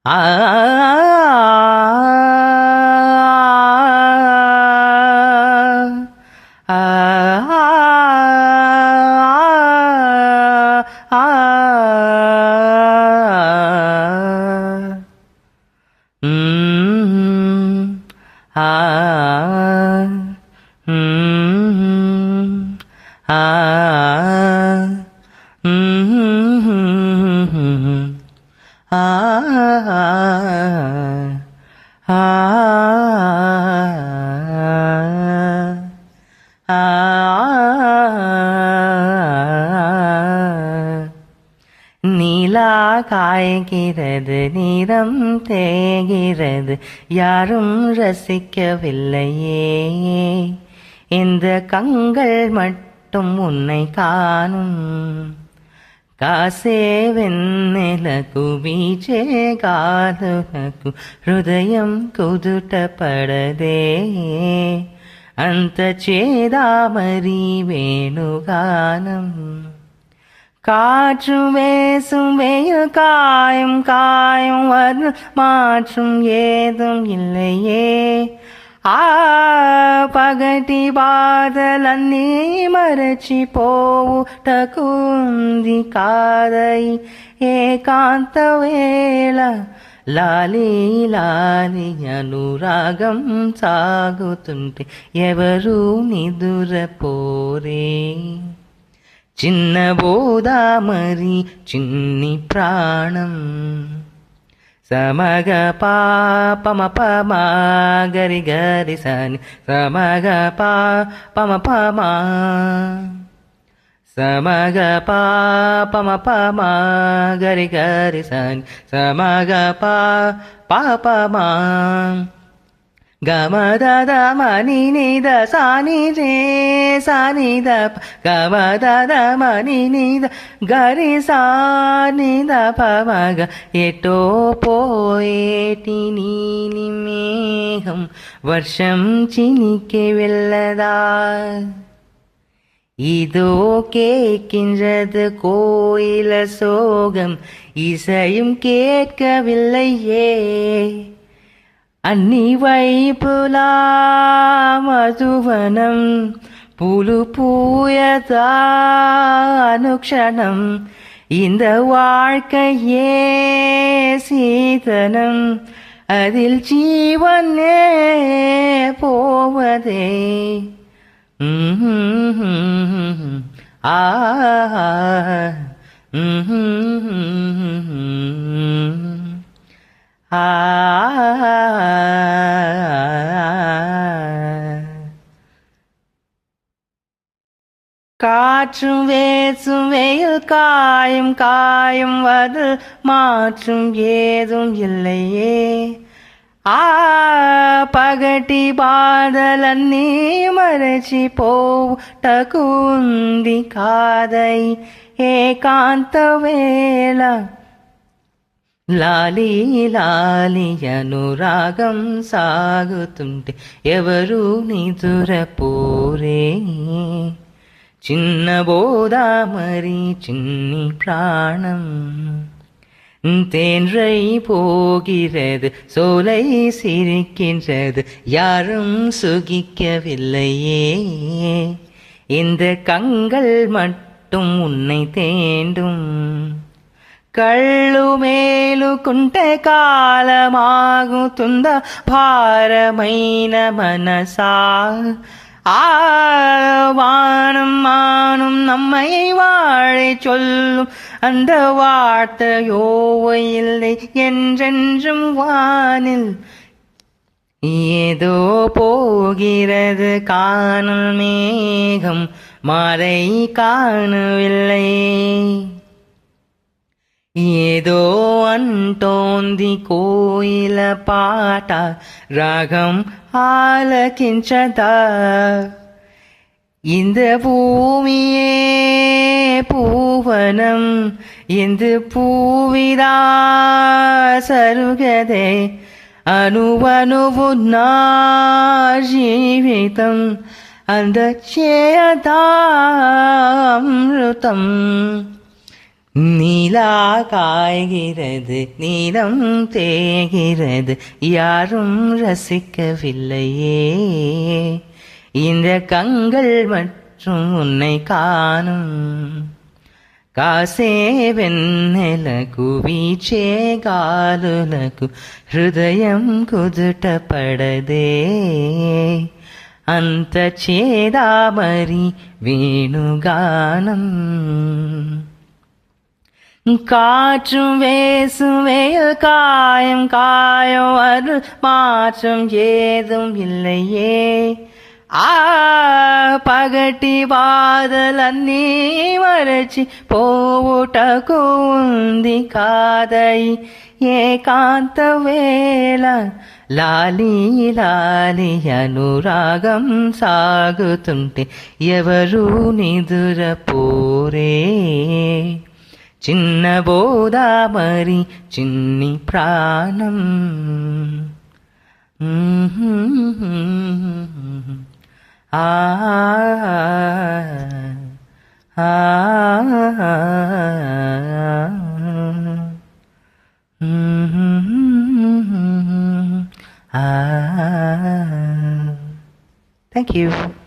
ఆ நிலா காய்கிறது, நிறம் தேய்கிறது, யாரும் ரசிக்கவில்லையே. இந்த கண்கள் மட்டும் உன்னை காணும். కాసే వెన్నెలకు వీచే గాలులకు హృదయం కుదుట పడదే. అంత చేదామరి వేణుగానం. காற்றும் வேசும் வெயில் காயும் காயும் வரும் மாற்றும் ஏதும் இல்லையே. పగటి బాధలన్నీ మరచిపోవుటకుంది కాదై ఏకాంత వేళ. లాలి లాలి అనురాగం సాగుతుంటే ఎవరు నిదురపోరే. చిన్న బోదామరి చిన్ని ప్రాణం. సమగ పాపమ పమా గరి గరి సని సమగ పాపమ పమా సమగ పాపమ పమా గరి గరి సని సమగ పాపమా గమదద మని నిద సాని రే సాని ద గమదద మని నిద గరి సాని ద పమగ. ఎటో పోయేటి నీలి మేఘం వర్షం చినికి వెళ్ళదా. இதோ கேட்கின்றது கோயில சோகம், இசையும் கேட்கவில்லையே. అన్ని వైపులా మధువనం పూలు పూయదా అనుక్షణం. இந்த வாழ்க்கையே சீதனம், அதில் ஜீவனே போவதே. ஆ காற்றும் வேசும் வெயில் காயும் காயும் வது மாற்றும் ஏதும் இல்லையே. పగటి బాధలన్నీ మరచిపోవుటకుంది కాదై ఏకాంత వేళ. లాలి లాలి అనురాగం సాగుతుంటే ఎవరు నిదురపోరే. చిన్న బోదామరి చిన్ని ప్రాణం. தேன்றை போகிறது, சோலை சிரிக்கின்றது, யாரும் சுகிக்கவில்லையே. இந்த கண்கள் மட்டும் உன்னை தேண்டும். కళ్ళు మేలుకుంటే కాలమాగుతుందా భారమైన మనసా. வானம் மானும் நம்மை வாழை சொல்லும் அந்த வார்த்தையோ இல்லை என்றென்றும் வானில். ஏதோ போகிறது காணல் மேகம், மறை காணவில்லை. ఏదో అంటోంది కోయిల పాట, రాగం ఆలకించదా. இந்த பூமியே பூவனம், இந்த பூவிதா సరుగదే. అణువణువు నా జీవితం అందచేయదా అమృతం. நீலா காய்கிறது நீலம் தேய்கிறது யாரும் ரசிக்கவில்லையே இந்த கண்கள் மற்றும் உன்னை காணும் కాసే వెన్నెలకు వీచే గాలులకు హృదయం కుదుట పడదే అంత చేదా మరి వేణుగానం காற்றும் வேசும் வெயில் காயம் காயம் அருள் மாற்றம் ஏதும் இல்லையே పగటి బాధలన్నీ మరచి పోవుటకు ఉంది కాదయి ఏకాంత వేళ లాలి లాలి అనురాగం సాగుతుంటే ఎవరు నిదురపోరే చిన్న బోధ మరి చిన్ని ప్రాణం Thank you.